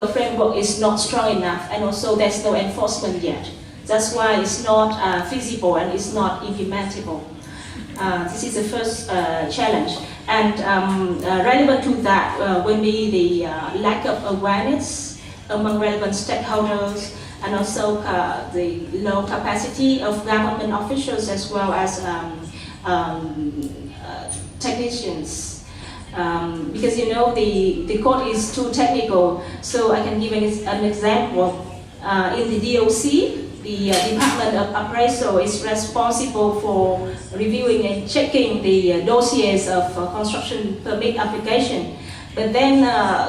the framework is not strong enough, and also there's no enforcement yet. That's why it's not feasible and it's not implementable. This is the first challenge. And relevant to that will be the lack of awareness among relevant stakeholders, and also the low capacity of government officials as well as technicians. Because you know the code is too technical, so I can give an example. In the DOC, the Department of Appraisal is responsible for reviewing and checking the dossiers of construction permit application. But then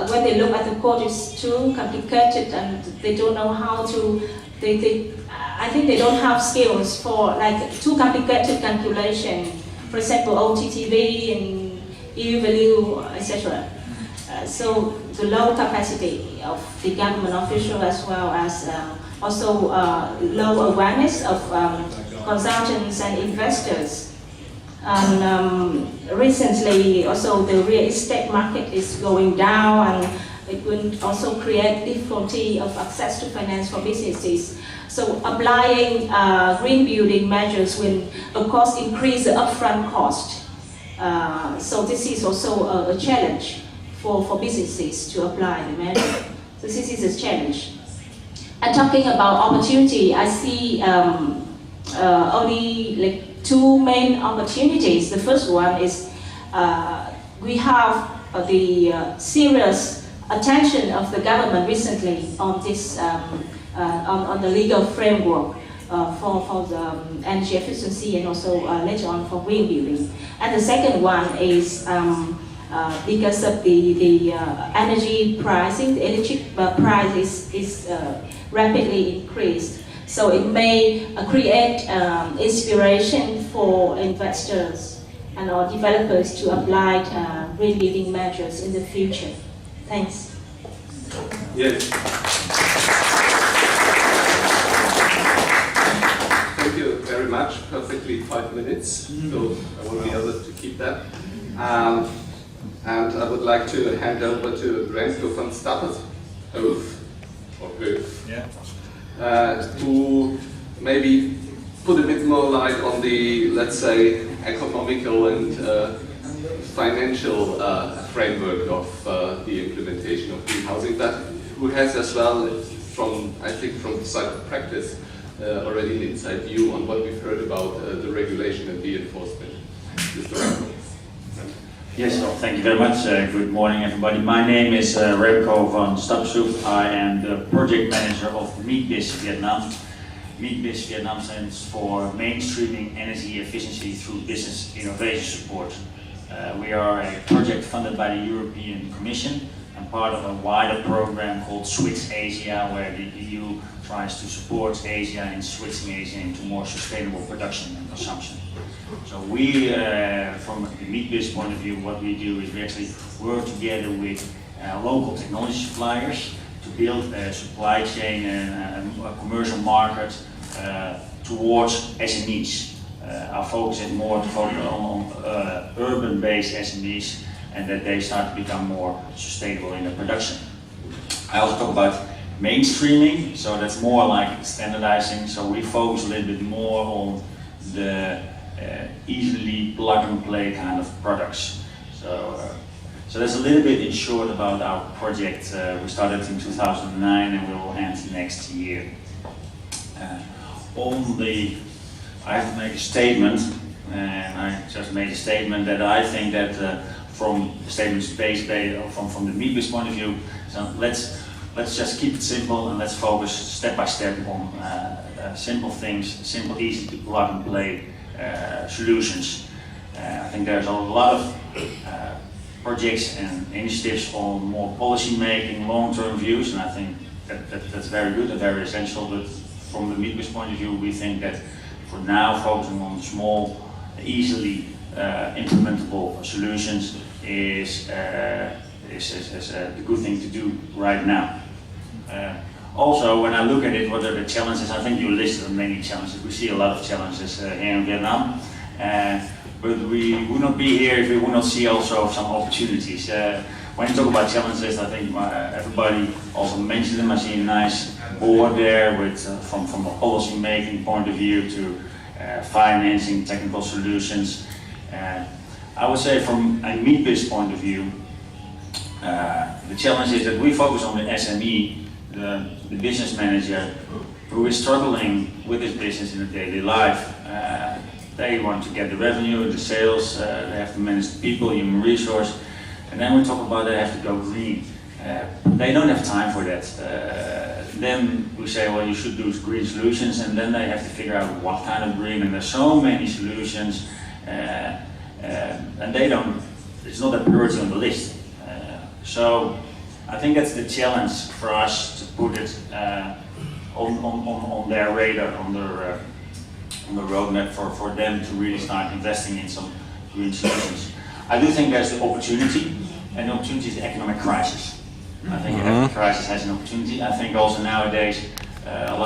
when they look at the code, it's too complicated and they don't know how to, I think they don't have skills for like too complicated calculation. For example, OTTV and EU value, etc. So the low capacity of the government official as well as also low awareness of consultants and investors. And recently also the real estate market is going down, and it will also create difficulty of access to finance for businesses. So applying green building measures will of course increase the upfront cost. So this is also a challenge for businesses to apply the measure. So this is a challenge. And talking about opportunity, I see only like two main opportunities. The first one is we have the serious attention of the government recently on this on the legal framework for the energy efficiency and also later on for green building. And the second one is because of the energy pricing, the electric price is rapidly increased. So it may create inspiration for investors and or developers to apply green building measures in the future. Thanks. Yes. Thank you very much. Perfectly 5 minutes. So I want the others to keep that. And I would like to hand over to Remco van Stappenhoef, or Hoef, who maybe put a bit more light on the, let's say, economical and financial framework of the implementation of green housing, but who has as well, from I think from the side of practice, already an inside view on what we've heard about the regulation and the enforcement. Mr. Remco. Yes, well, thank you very much. Good morning, everybody. My name is Remco van Stappenhoef. I am the project manager of MeetBiz Vietnam. MeetBiz Vietnam stands for Mainstreaming Energy Efficiency Through Business Innovation Support. We are a project funded by the European Commission and part of a wider program called Switch Asia, where the EU tries to support Asia in switching Asia into more sustainable production and consumption. So we, from the MeetBiz point of view, what we do is we actually work together with local technology suppliers to build a supply chain and a commercial market towards SMEs. Our focus is more to focus on urban-based SMEs, and that they start to become more sustainable in their production. I also talk about mainstreaming, so that's more like standardizing. So we focus a little bit more on the easily plug-and-play kind of products. So that's a little bit in short about our project. We started in 2009 and we will end next year. I have to make a statement, and I just made a statement that I think that from the statements based from the MeetBiz point of view, so let's just keep it simple and let's focus step by step on simple things, simple, easy to plug and play solutions. I think there's a lot of projects and initiatives on more policy making, long-term views, and I think that's very good and very essential. But from the MeetBiz point of view, we think that for now, focusing on small, easily implementable solutions is the good thing to do right now. Also, when I look at it, what are the challenges? I think you listed many challenges. We see a lot of challenges here in Vietnam, but we would not be here if we would not see also some opportunities. when you talk about challenges, I think everybody also mentioned them. I see a nice board there with, from a policy making point of view to financing, technical solutions. I would say from a Meatbiz point of view, the challenge is that we focus on the SME, the business manager, who is struggling with his business in a daily life. They want to get the revenue, the sales, they have to manage the people, human resource, and then we talk about they have to go green. They don't have time for that. Then we say, well, you should do green solutions, and then they have to figure out what kind of green, and there's so many solutions, and they don't, it's not a priority on the list. So I think that's the challenge for us to put it on their radar, on the roadmap for them to really start investing in some green solutions. I do think there's the opportunity, and the opportunity is the economic crisis. I think every crisis has an opportunity. I think also nowadays a lot